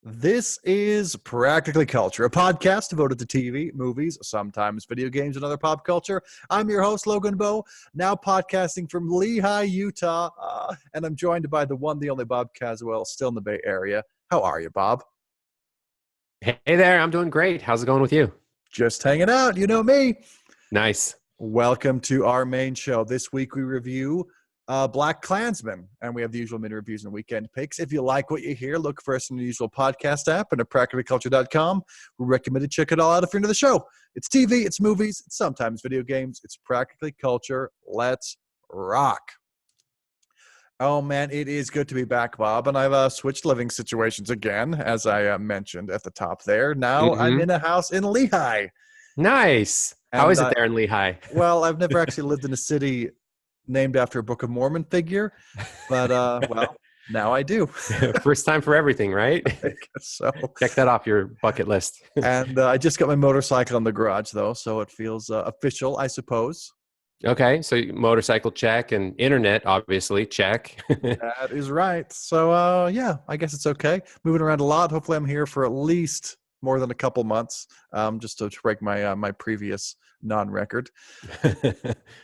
This is Practically Culture, a podcast devoted to TV, movies, sometimes video games, and other pop culture. I'm your host, Logan Bowe, now podcasting from Lehi, Utah, and I'm joined by the one, the only Bob Caswell, still in the Bay Area. How are you, Bob? Hey there, I'm doing great. How's it going with you? Just hanging out, you know me. Nice. Welcome to our main show. This week we review BlacKkKlansman, and we have the usual mini reviews and weekend picks. If you like what you hear, look for us in the usual podcast app and at practicallyculture.com. We recommend to check it all out if you're into the show. It's TV, it's movies, it's sometimes video games. It's Practically Culture. Let's rock. Oh, man, it is good to be back, Bob. And I've switched living situations again, as I mentioned at the top there. Now I'm in a house in Lehi. Nice. How is it there in Lehi? Well, I've never actually lived in a city named after a Book of Mormon figure, but well, now I do. First time for everything, right? I guess so. Check that off your bucket list. And I just got my motorcycle in the garage, though, so it feels official, I suppose. Okay, so motorcycle check and internet, obviously, check. That is right. So, yeah, I guess it's okay. Moving around a lot. Hopefully I'm here for at least more than a couple months, just to break my my previous non-record.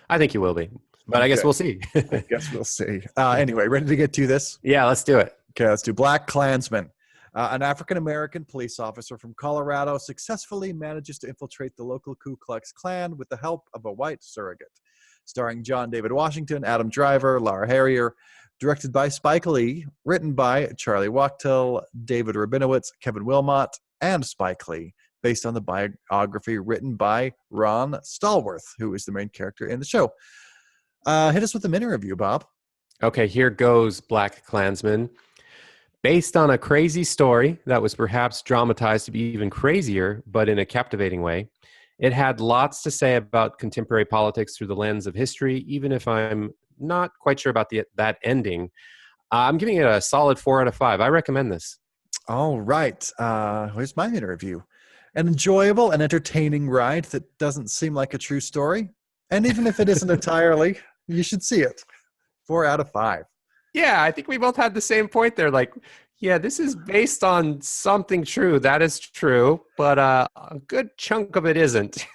I think you will be, but I guess we'll see. I guess we'll see. Anyway, ready to get to this? Yeah, let's do it. Okay, let's do BlacKkKlansman. An African-American police officer from Colorado successfully manages to infiltrate the local Ku Klux Klan with the help of a white surrogate. Starring John David Washington, Adam Driver, Laura Harrier. Directed by Spike Lee. Written by Charlie Wachtel, David Rabinowitz, Kevin Wilmot, and Spike Lee. Based on the biography written by Ron Stallworth, who is the main character in the show. Hit us with a mini review, Bob. Okay, here goes BlacKkKlansman. Based on a crazy story that was perhaps dramatized to be even crazier, but in a captivating way. It had lots to say about contemporary politics through the lens of history, even if I'm not quite sure about that ending. I'm giving it a solid 4 out of 5. I recommend this. All right. Here's my mini review. An enjoyable and entertaining ride that doesn't seem like a true story. And even if it isn't entirely, you should see it. 4 out of 5. Yeah, I think we both had the same point there. Like, yeah, this is based on something true. That is true, but a good chunk of it isn't.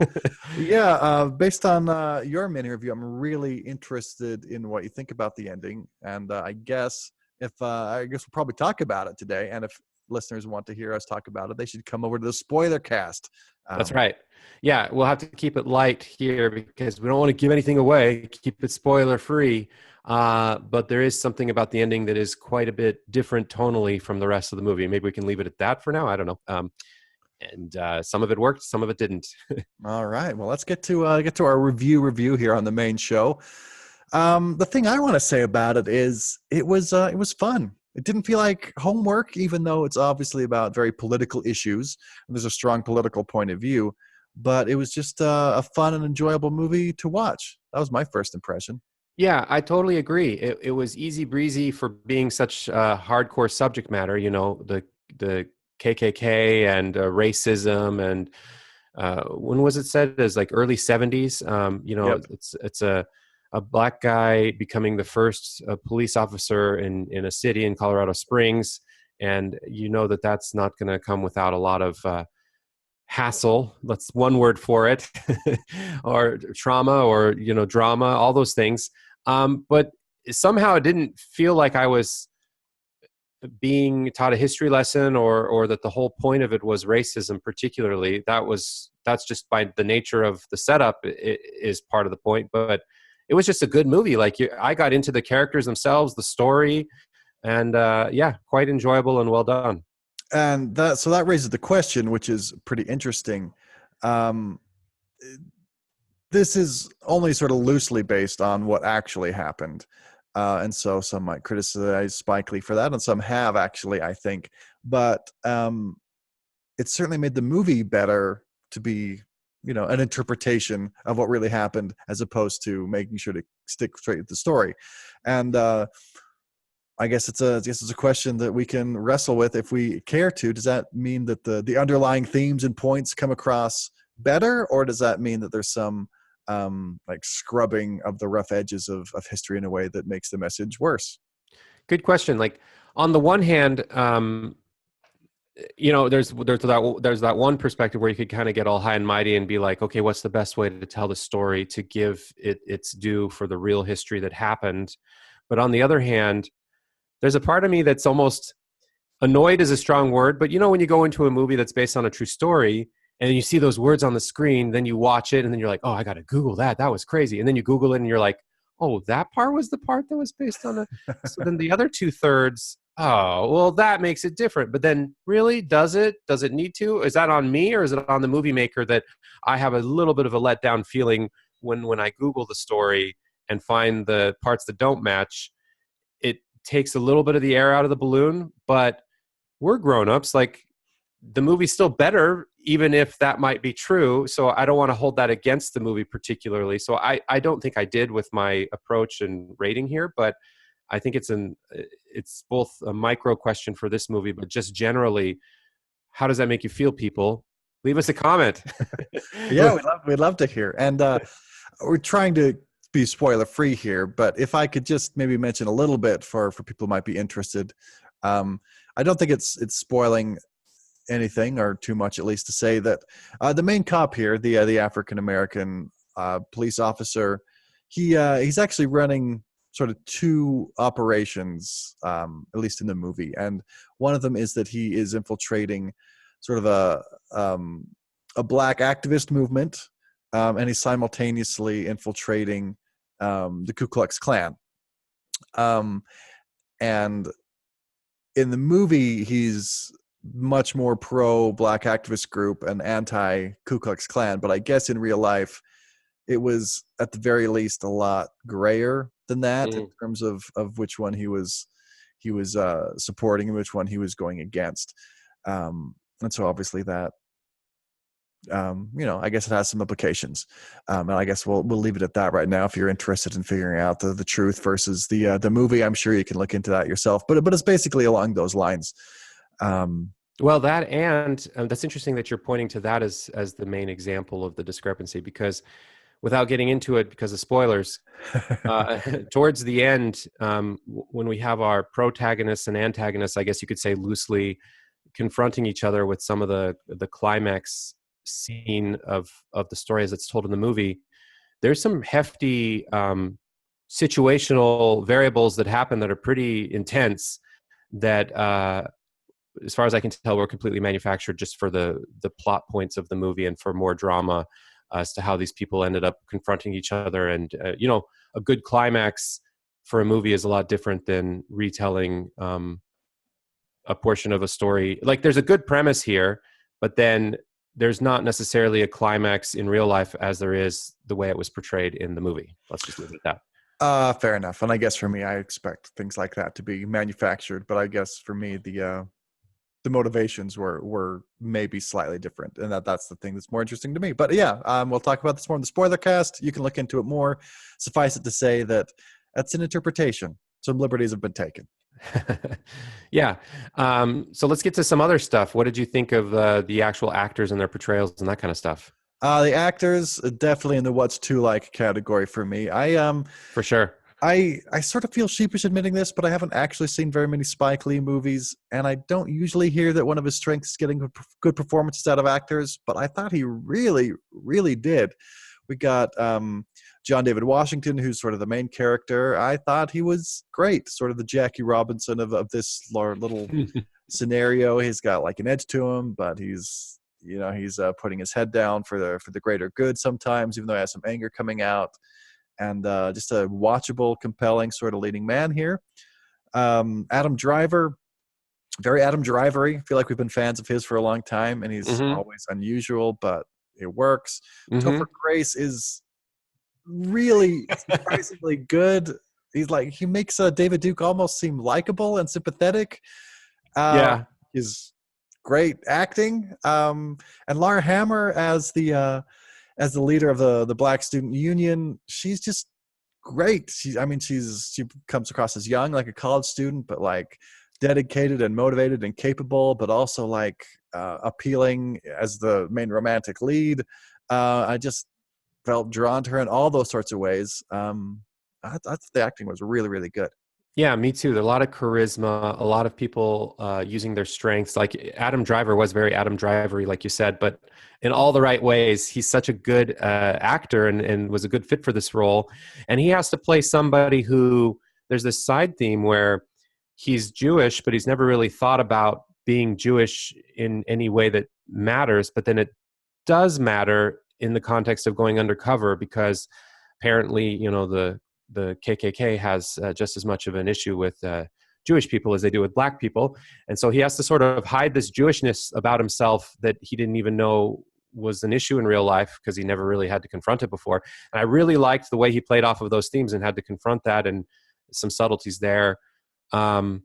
Yeah, based on your mini review, I'm really interested in what you think about the ending. And I guess we'll probably talk about it today. And if listeners want to hear us talk about it, they should come over to the spoiler cast. That's right. Yeah, we'll have to keep it light here because we don't want to give anything away. Keep it spoiler free. But there is something about the ending that is quite a bit different tonally from the rest of the movie. Maybe we can leave it at that for now. I don't know. And some of it worked, some of it didn't. All right. Well, let's get to our review here on the main show. The thing I want to say about it is it was fun. It didn't feel like homework, even though it's obviously about very political issues and there's a strong political point of view. But it was just a fun and enjoyable movie to watch. That was my first impression. Yeah, I totally agree. It was easy breezy for being such hardcore subject matter. You know, the KKK and racism, and when was it said? As like early 70s. Yep. It's a black guy becoming the first police officer in a city in Colorado Springs, and you know that's not going to come without a lot of hassle. That's one word for it, or trauma, or drama, all those things. But somehow it didn't feel like I was being taught a history lesson, or that the whole point of it was racism. Particularly, that's just by the nature of the setup is part of the point. But it was just a good movie. Like I got into the characters themselves, the story, and yeah, quite enjoyable and well done. And that raises the question, which is pretty interesting. This is only sort of loosely based on what actually happened. And so some might criticize Spike Lee for that, and some have actually, I think. But it certainly made the movie better to be, an interpretation of what really happened, as opposed to making sure to stick straight with the story. And I guess it's a question that we can wrestle with if we care to. Does that mean that the underlying themes and points come across better, or does that mean that there's some like scrubbing of the rough edges of history in a way that makes the message worse? Good question. Like on the one hand, there's that one perspective where you could kind of get all high and mighty and be like, okay, what's the best way to tell the story to give it its due for the real history that happened? But on the other hand, there's a part of me that's almost annoyed is a strong word, but when you go into a movie that's based on a true story and you see those words on the screen, then you watch it and then you're like, oh, I got to Google that. That was crazy. And then you Google it and you're like, oh, that part was the part that was based on a. So then the other 2/3, oh, well, that makes it different. But then really, does it need to? Is that on me or is it on the movie maker that I have a little bit of a letdown feeling when I Google the story and find the parts that don't match? It takes a little bit of the air out of the balloon, but we're grown-ups. Like, the movie's still better, even if that might be true. So I don't want to hold that against the movie particularly. So I don't think I did with my approach and rating here, but I think it's both a micro question for this movie, but just generally, how does that make you feel, people? Leave us a comment. Yeah, we'd love to hear. And we're trying to be spoiler free here, but if I could just maybe mention a little bit for people who might be interested. I don't think it's spoiling anything, or too much at least, to say that the main cop here, the African American police officer, he's actually running sort of two operations, at least in the movie, and one of them is that he is infiltrating sort of a black activist movement, and he's simultaneously infiltrating the Ku Klux Klan, and in the movie, he's much more pro black activist group and anti Ku Klux Klan. But I guess in real life, it was at the very least a lot grayer than that in terms of which one he was supporting and which one he was going against. And so obviously that, I guess it has some implications. And I guess we'll leave it at that right now. If you're interested in figuring out the truth versus the movie, I'm sure you can look into that yourself. But it's basically along those lines. Well, that, and that's interesting that you're pointing to that as the main example of the discrepancy, because without getting into it because of spoilers, towards the end, when we have our protagonists and antagonists, I guess you could say loosely, confronting each other with some of the climax scene of the story as it's told in the movie, there's some hefty situational variables that happen that are pretty intense that as far as I can tell, were completely manufactured just for the plot points of the movie and for more drama as to how these people ended up confronting each other. And a good climax for a movie is a lot different than retelling a portion of a story. Like, there's a good premise here, but then there's not necessarily a climax in real life as there is the way it was portrayed in the movie. Let's just leave it at that. Fair enough. And I guess for me, I expect things like that to be manufactured, but I guess for me, the motivations were maybe slightly different, and that's the thing that's more interesting to me. But yeah, we'll talk about this more in the spoiler cast. You can look into it more. Suffice it to say that that's an interpretation. Some liberties have been taken. Yeah. So let's get to some other stuff. What did you think of the actual actors and their portrayals and that kind of stuff? The actors definitely in the what's too like category for me. For sure. I sort of feel sheepish admitting this, but I haven't actually seen very many Spike Lee movies, and I don't usually hear that one of his strengths is getting good performances out of actors, but I thought he really, really did. We got John David Washington, who's sort of the main character. I thought he was great, sort of the Jackie Robinson of this little scenario. He's got like an edge to him, but he's putting his head down for the greater good sometimes, even though he has some anger coming out. And just a watchable, compelling sort of leading man here. Adam Driver, very Adam Driver-y. I feel like we've been fans of his for a long time, and he's always unusual, but it works. Topher Grace is really surprisingly good. He makes David Duke almost seem likable and sympathetic. He's great acting. And Laura Hammer as the leader of the Black Student Union, she's just great. She comes across as young, like a college student, but like dedicated and motivated and capable, but also like appealing as the main romantic lead. I just felt drawn to her in all those sorts of ways. I thought the acting was really, really good. Yeah, me too. There's a lot of charisma, a lot of people using their strengths. Like Adam Driver was very Adam Driver-y, like you said, but in all the right ways. He's such a good actor and was a good fit for this role. And he has to play somebody who, there's this side theme where he's Jewish, but he's never really thought about being Jewish in any way that matters. But then it does matter in the context of going undercover because apparently, the KKK has just as much of an issue with Jewish people as they do with black people. And so he has to sort of hide this Jewishness about himself that he didn't even know was an issue in real life because he never really had to confront it before. And I really liked the way he played off of those themes and had to confront that and some subtleties there. Um,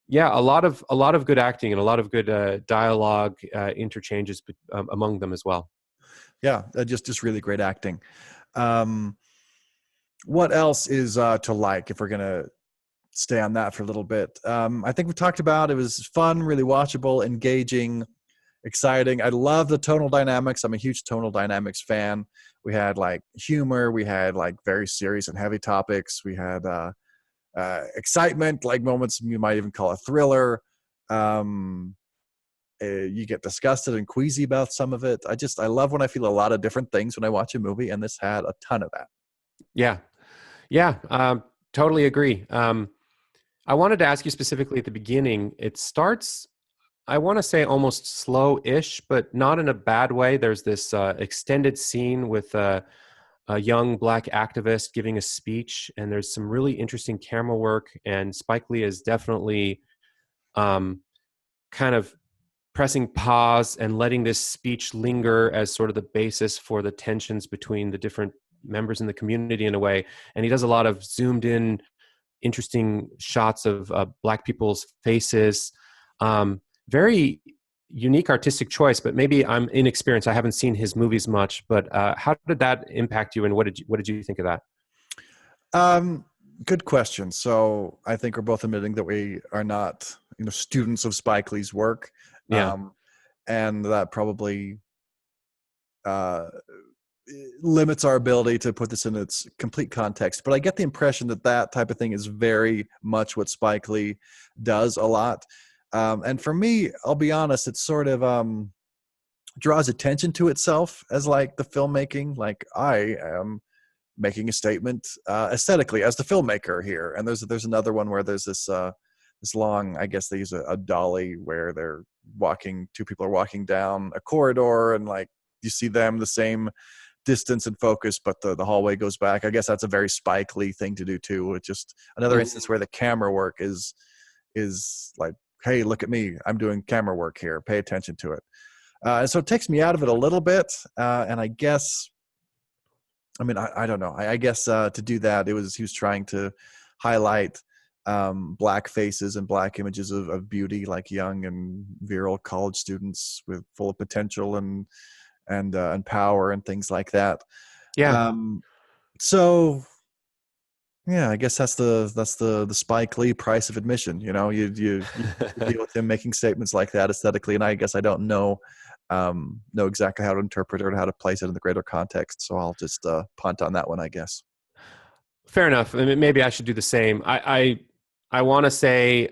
yeah, a lot of good acting and a lot of good dialogue interchanges among them as well. Yeah, just really great acting. Um, what else is to like if we're gonna stay on that for a little bit? I think we talked about it was fun, really watchable, engaging, exciting. I love the tonal dynamics. I'm a huge tonal dynamics fan. We had like humor, we had like very serious and heavy topics, we had excitement, like moments you might even call a thriller. Um, you get disgusted and queasy about some of it. I love when I feel a lot of different things when I watch a movie, and this had a ton of that. Yeah, yeah, totally agree. I wanted to ask you specifically at the beginning. It starts, I want to say, almost slow-ish, but not in a bad way. There's this extended scene with a young black activist giving a speech, and there's some really interesting camera work. And Spike Lee is definitely um, kind of pressing pause and letting this speech linger as sort of the basis for the tensions between the different members in the community in a way. And he does a lot of zoomed in, interesting shots of black people's faces. Very unique artistic choice, but maybe I'm inexperienced. I haven't seen his movies much, but how did that impact you, and what did you think of that? Um, Good question. So I think we're both admitting that we are not, students of Spike Lee's work, Yeah. and that probably uh, limits our ability to put this in its complete context. But I get the impression that that type of thing is very much what Spike Lee does a lot. And for me, I'll be honest, it sort of draws attention to itself as like the filmmaking. Like I am making a statement aesthetically as the filmmaker here. And there's another one where there's this long, I guess they use a dolly where they're walking, two people are walking down a corridor, and like you see them the same distance and focus, but the hallway goes back. I guess that's a very Spike Lee thing to do too. It's just another instance where the camera work is like, hey, look at me, I'm doing camera work here, pay attention to it. And so it takes me out of it a little bit. And I guess, I don't know. I guess to do that, he was trying to highlight black faces and black images of beauty, like young and virile college students with full of potential and power and things like that. Yeah. So yeah, I guess that's the Spike Lee price of admission. You deal with him making statements like that aesthetically, and I guess I don't know exactly how to interpret it or how to place it in the greater context. So I'll just punt on that one, I guess. Fair enough. I mean, maybe I should do the same. I want to say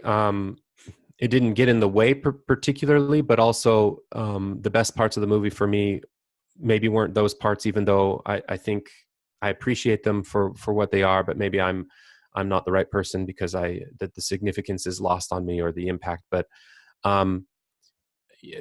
it didn't get in the way particularly, but also the best parts of the movie for me maybe weren't those parts, even though I think I appreciate them for what they are, but maybe I'm not the right person because that the significance is lost on me or the impact. But um,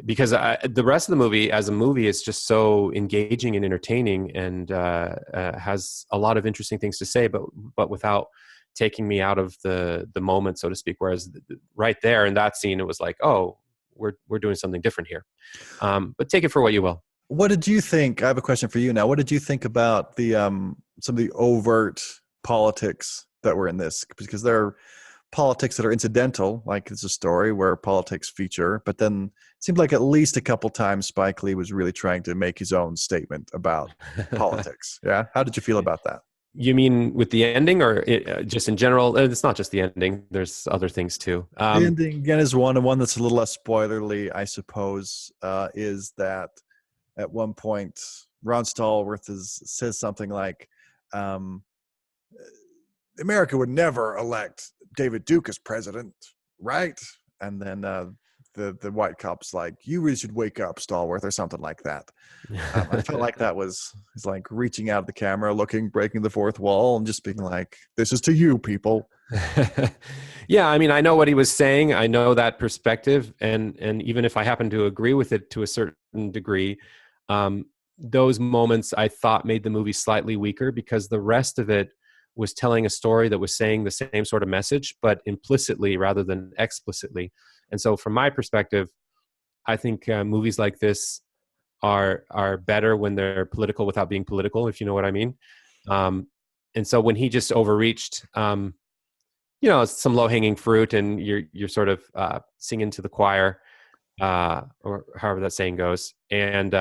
because the rest of the movie as a movie is just so engaging and entertaining and has a lot of interesting things to say, but without taking me out of the moment, so to speak. Whereas right there in that scene, it was like, oh, we're doing something different here. But take it for what you will. What did you think? I have a question for you now. What did you think about the some of the overt politics that were in this? Because there are politics that are incidental, like it's a story where politics feature, but then it seemed like at least a couple times Spike Lee was really trying to make his own statement about politics. Yeah, how did you feel about that? You mean with the ending, or just in general? It's not just the ending. There's other things too. The ending again is one, and one that's a little less spoilerly, I suppose, is that at one point Ron Stallworth says something like, America would never elect David Duke is president, right? And then the white cop's like, you really should wake up, Stallworth, or something like that. I felt like that was he's like reaching out at the camera, looking, breaking the fourth wall, and just being like, "This is to you, people." Yeah, I mean, I know what he was saying. I know that perspective, and even if I happen to agree with it to a certain degree, those moments I thought made the movie slightly weaker because the rest of it was telling a story that was saying the same sort of message, but implicitly rather than explicitly. And so, from my perspective, I think movies like this are better when they're political without being political, if you know what I mean. And so when he just overreached, some low hanging fruit, and you're sort of singing to the choir, or however that saying goes, and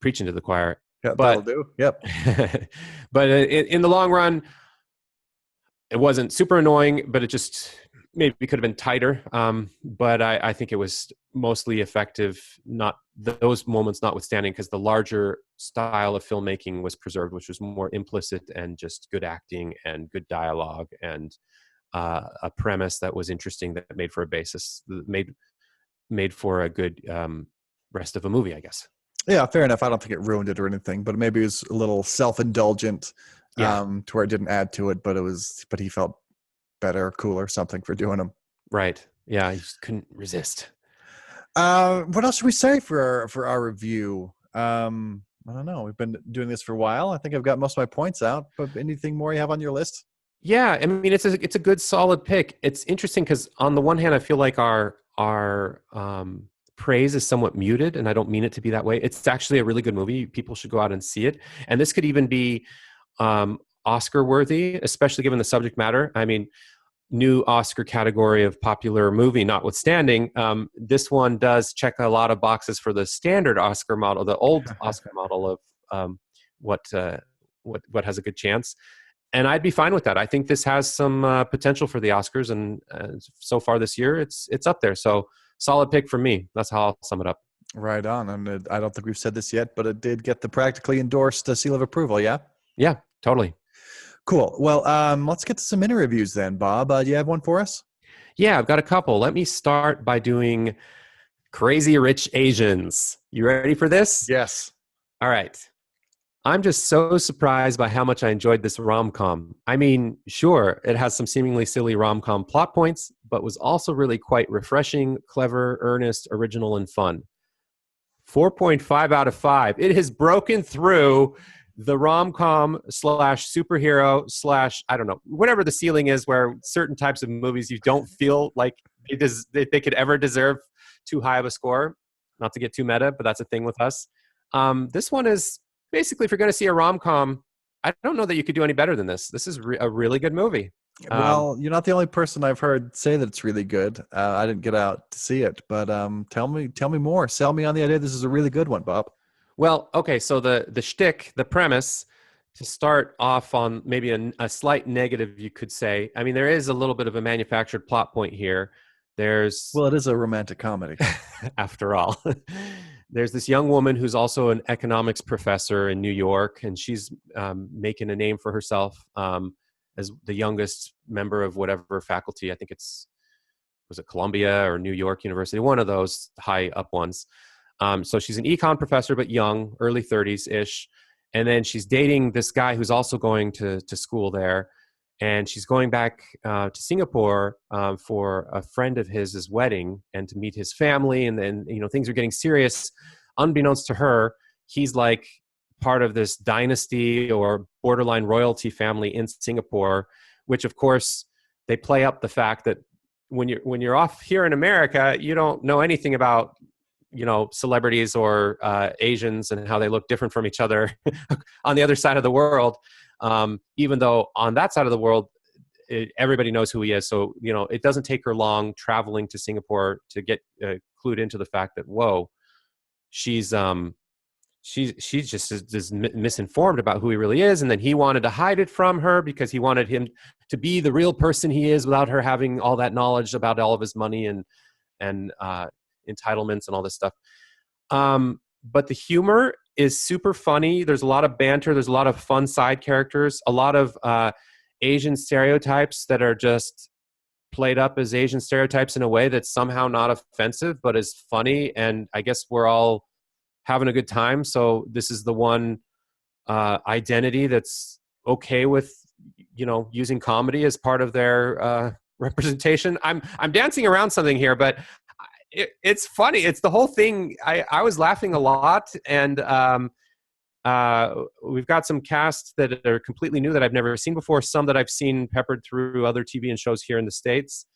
preaching to the choir. Yeah, that'll But do. Yep. but in the long run, it wasn't super annoying, but it just maybe could have been tighter. But I think it was mostly effective, not those moments notwithstanding, because the larger style of filmmaking was preserved, which was more implicit and just good acting and good dialogue and a premise that was interesting that made for a basis, made for a good rest of a movie, I guess. Yeah, fair enough. I don't think it ruined it or anything, but maybe it was a little self-indulgent, to where it didn't add to it, but he felt better, cooler, something for doing them. Right. Yeah, you just couldn't resist. What else should we say for our review? I don't know. We've been doing this for a while. I think I've got most of my points out, but anything more you have on your list? Yeah, I mean, it's a good solid pick. It's interesting because on the one hand, I feel like our praise is somewhat muted, and I don't mean it to be that way. It's actually a really good movie. People should go out and see it. And this could even be Oscar worthy, especially given the subject matter. I mean, new Oscar category of popular movie notwithstanding, this one does check a lot of boxes for the standard Oscar model, the old Oscar model of what has a good chance. And I'd be fine with that. I think this has some potential for the Oscars, and so far this year, it's up there. So solid pick for me. That's how I'll sum it up. Right on. And I don't think we've said this yet, but it did get the practically endorsed seal of approval. Yeah. Yeah, totally. Cool. Well, let's get to some interviews then, Bob. Do you have one for us? Yeah, I've got a couple. Let me start by doing Crazy Rich Asians. You ready for this? Yes. All right. I'm just so surprised by how much I enjoyed this rom-com. I mean, sure, it has some seemingly silly rom-com plot points, but was also really quite refreshing, clever, earnest, original, and fun. 4.5 out of 5. It has broken through the rom-com / superhero / I don't know, whatever the ceiling is, where certain types of movies you don't feel like they could ever deserve too high of a score. Not to get too meta, but that's a thing with us. This one is basically, if you're going to see a rom-com, I don't know that you could do any better than this. This is a really good movie. Well, you're not the only person I've heard say that it's really good. I didn't get out to see it, but tell me more. Sell me on the idea this is a really good one, Bob. Well, okay, so the shtick, the premise, to start off on maybe a slight negative, you could say. I mean, there is a little bit of a manufactured plot point here. Well, it is a romantic comedy. After all. There's this young woman who's also an economics professor in New York, and she's making a name for herself as the youngest member of whatever faculty. I think was it Columbia or New York University, one of those high up ones. So she's an econ professor, but young, early 30s-ish. And then she's dating this guy who's also going to school there. And she's going back to Singapore for a friend of his wedding and to meet his family. And then, things are getting serious. Unbeknownst to her, he's like part of this dynasty or borderline royalty family in Singapore, which of course they play up the fact that when you're off here in America, you don't know anything about celebrities or Asians and how they look different from each other on the other side of the world. Even though on that side of the world, everybody knows who he is. So, it doesn't take her long traveling to Singapore to get clued into the fact that, whoa, she's just misinformed about who he really is. And then he wanted to hide it from her because he wanted him to be the real person he is without her having all that knowledge about all of his money and entitlements and all this stuff. But the humor is super funny. There's a lot of banter. There's a lot of fun side characters, a lot of Asian stereotypes that are just played up as Asian stereotypes in a way that's somehow not offensive, but is funny. And I guess we're all having a good time. So this is the one identity that's okay with, using comedy as part of their representation. I'm dancing around something here, but it's funny. It's the whole thing. I was laughing a lot, and we've got some casts that are completely new that I've never seen before. Some that I've seen peppered through other TV and shows here in the States.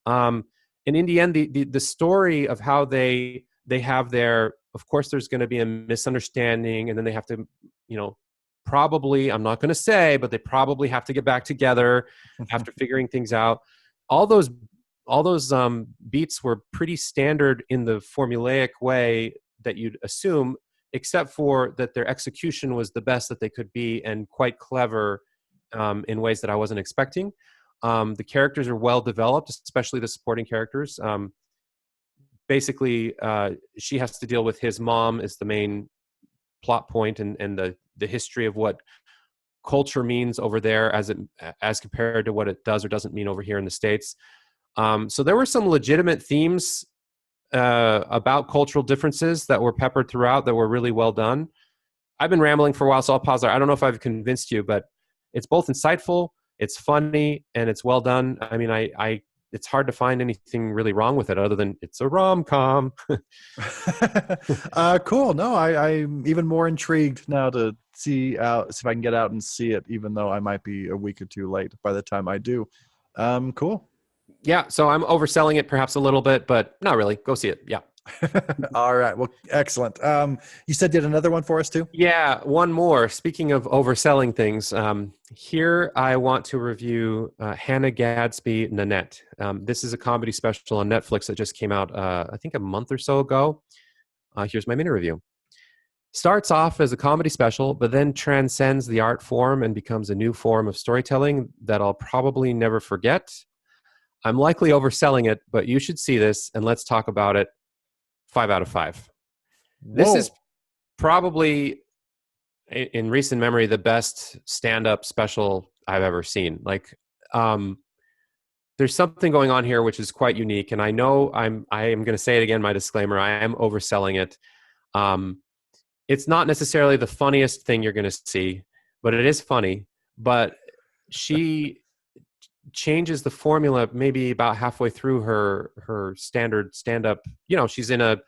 And in the end, the story of how they have their, of course, there's going to be a misunderstanding, and then they have to, probably, I'm not going to say, but they probably have to get back together after figuring things out. All those beats were pretty standard in the formulaic way that you'd assume, except for that their execution was the best that they could be and quite clever in ways that I wasn't expecting. The characters are well developed, especially the supporting characters. Basically, she has to deal with his mom is the main plot point, and the history of what culture means over there as compared to what it does or doesn't mean over here in the States. So there were some legitimate themes about cultural differences that were peppered throughout that were really well done. I've been rambling for a while, so I'll pause there. I don't know if I've convinced you, but it's both insightful, it's funny, and it's well done. I mean, it's hard to find anything really wrong with it other than it's a rom-com. Cool. No, I'm even more intrigued now to see if I can get out and see it, even though I might be a week or two late by the time I do. Cool. Yeah, so I'm overselling it perhaps a little bit, but not really. Go see it. Yeah. All right. Well, excellent. You said you had another one for us too? Yeah, one more. Speaking of overselling things, here I want to review Hannah Gadsby Nanette. This is a comedy special on Netflix that just came out, I think a month or so ago. Here's my mini review. Starts off as a comedy special, but then transcends the art form and becomes a new form of storytelling that I'll probably never forget. I'm likely overselling it, but you should see this, and let's talk about it. 5 out of 5. This is probably, in recent memory, the best stand-up special I've ever seen. Like, there's something going on here which is quite unique, and I know I am going to say it again, my disclaimer, I am overselling it. It's not necessarily the funniest thing you're going to see, but it is funny. But she changes the formula maybe about halfway through her standard stand-up. She's in a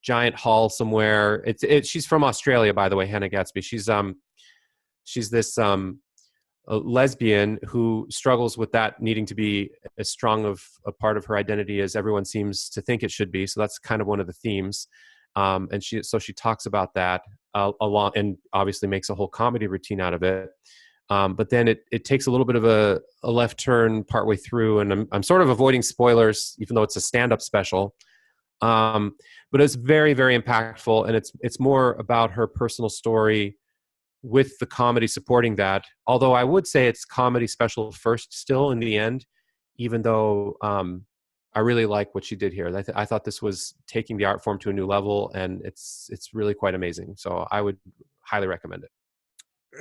giant hall somewhere. She's from Australia, by the way, Hannah Gadsby. She's this a lesbian who struggles with that needing to be as strong of a part of her identity as everyone seems to think it should be. So that's kind of one of the themes. And she talks about that a lot, and obviously makes a whole comedy routine out of it. But then it takes a little bit of a left turn partway through, and I'm sort of avoiding spoilers, even though it's a stand-up special. But it's very, very impactful, and it's more about her personal story with the comedy supporting that. Although I would say it's comedy special first still in the end, even though I really like what she did here. I thought this was taking the art form to a new level, and it's really quite amazing. So I would highly recommend it.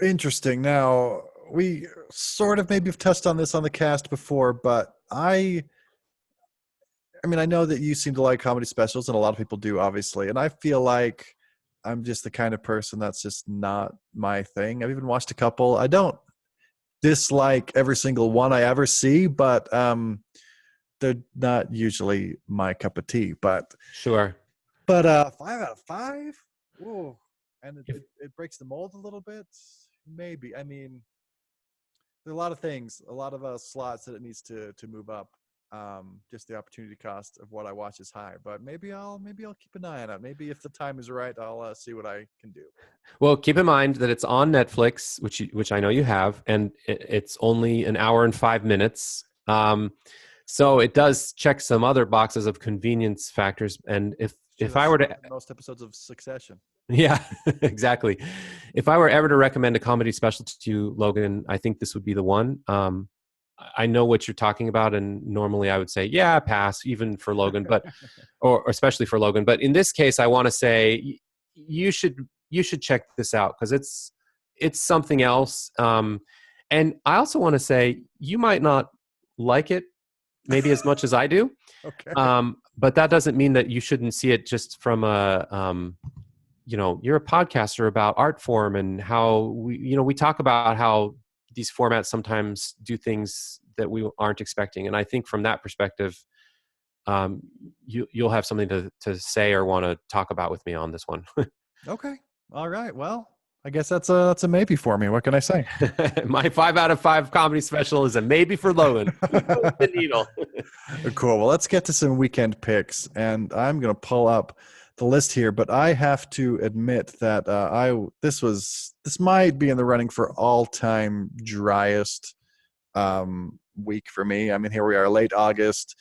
Interesting. Now, we sort of maybe have touched on this on the cast before, but I mean, I know that you seem to like comedy specials, and a lot of people do, obviously. And I feel like I'm just the kind of person that's just not my thing. I've even watched a couple. I don't dislike every single one I ever see, but they're not usually my cup of tea. But Sure. But 5 out of 5? Whoa. And it breaks the mold a little bit? Maybe. I mean, there are a lot of things, a lot of slots that it needs to move up. Just the opportunity cost of what I watch is high, but maybe I'll keep an eye on it. Maybe if the time is right, I'll see what I can do. Well, keep in mind that it's on Netflix, which I know you have, and it's only an hour and 5 minutes. So it does check some other boxes of convenience factors. And if I were to most episodes of Succession. Yeah, exactly. If I were ever to recommend a comedy special to you, Logan, I think this would be the one. I know what you're talking about, and normally I would say, yeah, pass, even for Logan, but or especially for Logan. But in this case, I want to say you should check this out because it's something else. And I also want to say you might not like it maybe as much as I do. Okay. But that doesn't mean that you shouldn't see it just from you're a podcaster about art form and how we talk about how these formats sometimes do things that we aren't expecting. And I think from that perspective, you'll have something to say or want to talk about with me on this one. Okay. All right. Well, I guess that's a maybe for me. What can I say? My 5 out of 5 comedy special is a maybe for Logan. The needle. Cool. Well, let's get to some weekend picks, and I'm going to pull up the list here. But I have to admit that this might be in the running for all-time driest week for me. I mean, here we are, late August.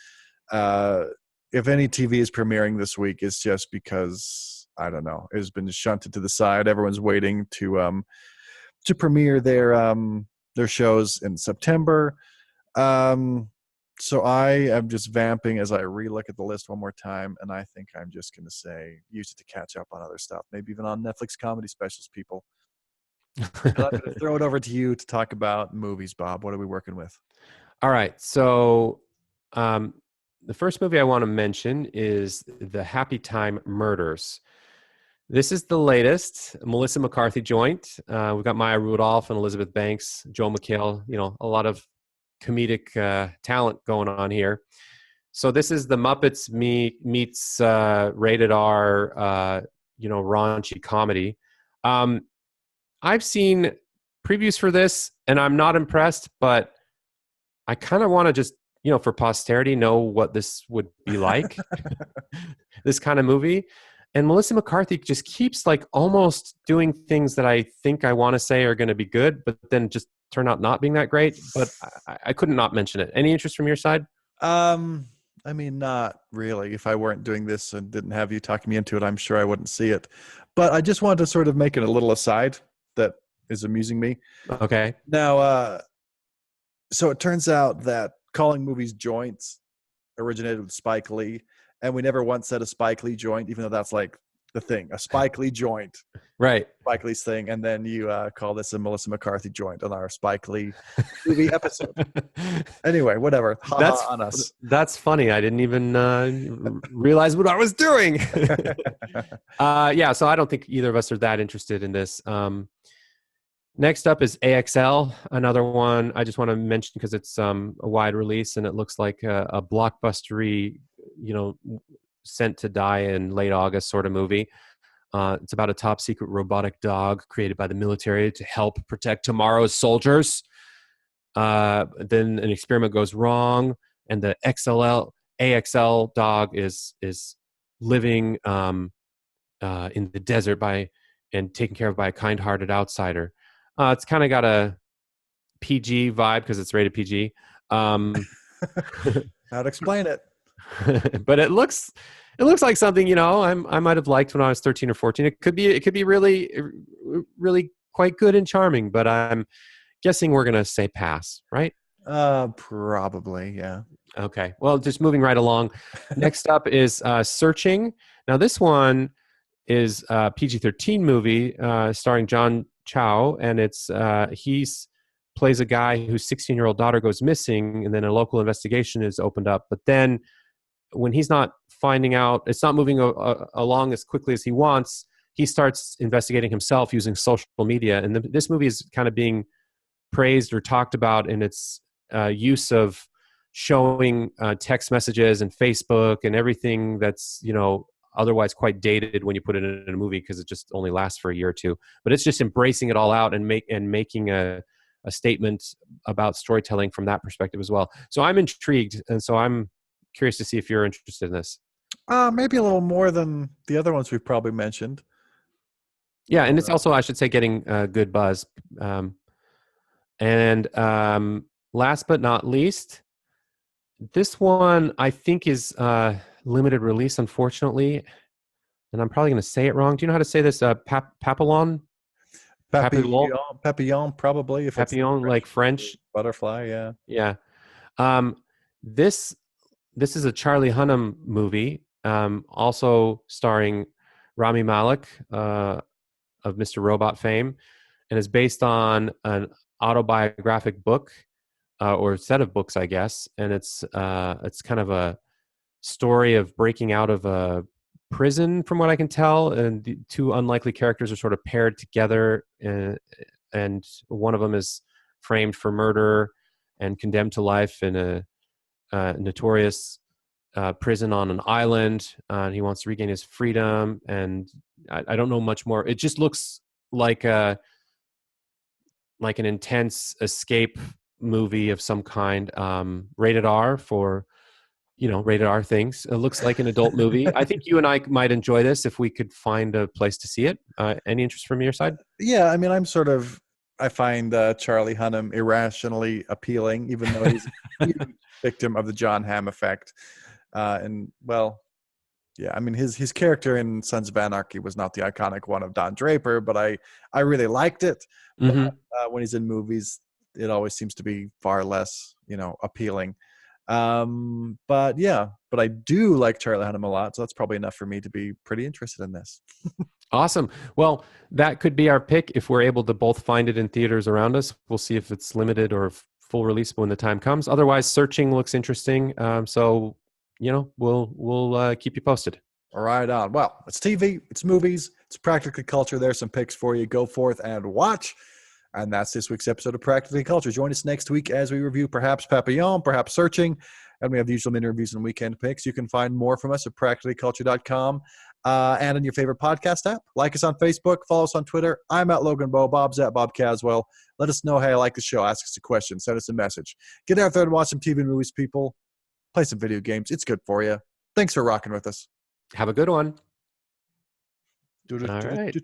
If any TV is premiering this week, it's just because I don't know. It's been shunted to the side. Everyone's waiting to premiere their shows in September. So I am just vamping as I relook at the list one more time, and I think I'm just going to say use it to catch up on other stuff, maybe even on Netflix comedy specials, people. And I'm going to throw it over to you to talk about movies, Bob. What are we working with? All right. So the first movie I want to mention is the Happytime Murders. This is the latest Melissa McCarthy joint. We've got Maya Rudolph and Elizabeth Banks, Joel McHale, a lot of comedic talent going on here. So this is the Muppets meets rated R, raunchy comedy. I've seen previews for this, and I'm not impressed, but I kind of want to just, for posterity, know what this would be like, this kind of movie. And Melissa McCarthy just keeps like almost doing things that I think I want to say are going to be good, but then just turn out not being that great. But I couldn't not mention it. Any interest from your side? I mean, not really. If I weren't doing this and didn't have you talking me into it, I'm sure I wouldn't see it. But I just wanted to sort of make it a little aside that is amusing me. Okay. Now, so it turns out that calling movies joints originated with Spike Lee, and we never once said a Spike Lee joint, even though that's like the thing, a Spike Lee joint. Right. Spike Lee's thing, and then you call this a Melissa McCarthy joint on our Spike Lee movie episode. Anyway, whatever. That's on us. That's funny. I didn't even realize what I was doing. Yeah, so I don't think either of us are that interested in this. Next up is A.X.L, another one I just want to mention because it's a wide release and it looks like a blockbustery, sent to die in late August sort of movie. It's about a top secret robotic dog created by the military to help protect tomorrow's soldiers. Then an experiment goes wrong, and the A.X.L dog is living in the desert and taken care of by a kind-hearted outsider. It's kind of got a PG vibe because it's rated PG. How'd explain it? But it looks like something I might have liked when I was 13 or 14. It could be really, really quite good and charming. But I'm guessing we're gonna say pass, right? Probably, yeah. Okay. Well, just moving right along. Next up is Searching. Now this one is a PG-13 movie starring John Chow, and it's he's plays a guy whose 16-year-old daughter goes missing, and then a local investigation is opened up. But then when he's not finding out, it's not moving along as quickly as he wants, he starts investigating himself using social media. And this movie is kind of being praised or talked about in its use of showing text messages and Facebook and everything that's, otherwise quite dated when you put it in a movie because it just only lasts for a year or two. But it's just embracing it all out and making a statement about storytelling from that perspective as well. So I'm intrigued, and so I'm curious to see if you're interested in this. Maybe a little more than the other ones we've probably mentioned. Yeah, and it's also, I should say, getting good buzz. And last but not least, this one I think is limited release, unfortunately, and I'm probably going to say it wrong. Do you know how to say this? Papillon? Papillon, probably. If Papillon, it's like French butterfly, yeah. Yeah. This is a Charlie Hunnam movie, also starring Rami Malek of Mr. Robot fame, and is based on autobiographic book, or set of books, I guess, and it's kind of a story of breaking out of a prison, from what I can tell, and the two unlikely characters are sort of paired together, and one of them is framed for murder and condemned to life in a notorious prison on an island. And he wants to regain his freedom, and I don't know much more. It just looks like an intense escape movie of some kind, rated R for rated R things. It looks like an adult movie. I think you and I might enjoy this if we could find a place to see it. Any interest from your side? Yeah, I mean, I find Charlie Hunnam irrationally appealing, even though he's a huge victim of the John Hamm effect. And well, yeah, I mean, his character in Sons of Anarchy was not the iconic one of Don Draper, but I really liked it. Mm-hmm. But when he's in movies, it always seems to be far less, appealing. But I do like Charlie Hunnam a lot, so that's probably enough for me to be pretty interested in this. Awesome. Well, that could be our pick if we're able to both find it in theaters around us. We'll see if it's limited or full release when the time comes. Otherwise, Searching looks interesting. So we'll keep you posted. Right on. Well, it's TV, it's movies, it's Practically Culture. There's some picks for you. Go forth and watch. And that's this week's episode of Practically Culture. Join us next week as we review perhaps Papillon, perhaps Searching, and we have the usual mini reviews and weekend picks. You can find more from us at practicallyculture.com and in your favorite podcast app. Like us on Facebook, follow us on Twitter. I'm at Logan Bo, Bob's at Bob Caswell. Let us know how you like the show. Ask us a question. Send us a message. Get out there and watch some TV and movies, people. Play some video games. It's good for you. Thanks for rocking with us. Have a good one. All right.